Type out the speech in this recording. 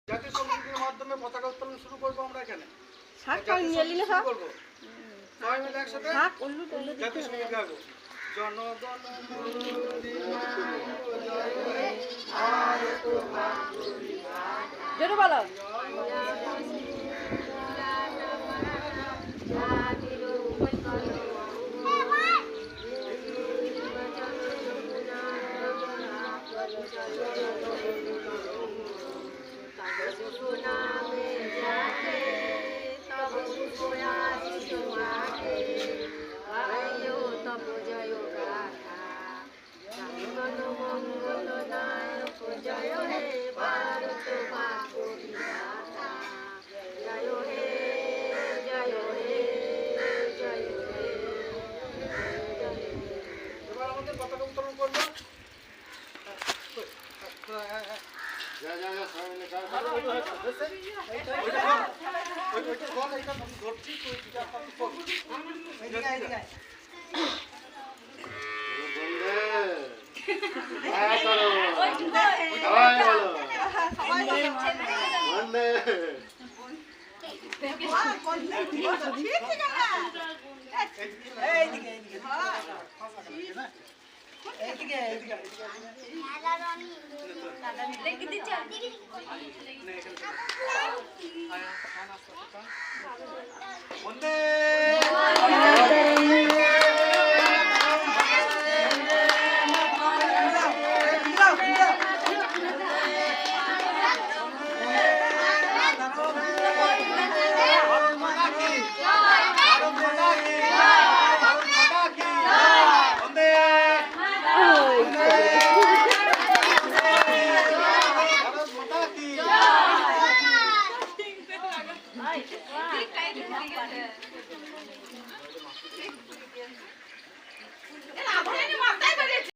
জাতীয় সঙ্গীতের মাধ্যমে পতাকা উত্তোলন শুরু করবো আমরা এখানে। করবো সবাই মিলে একসাথে জাতীয় সঙ্গীত গাইবো। জনগণ জোরে বলো। এবার আমাদের পতাকা উত্তোলন করবো।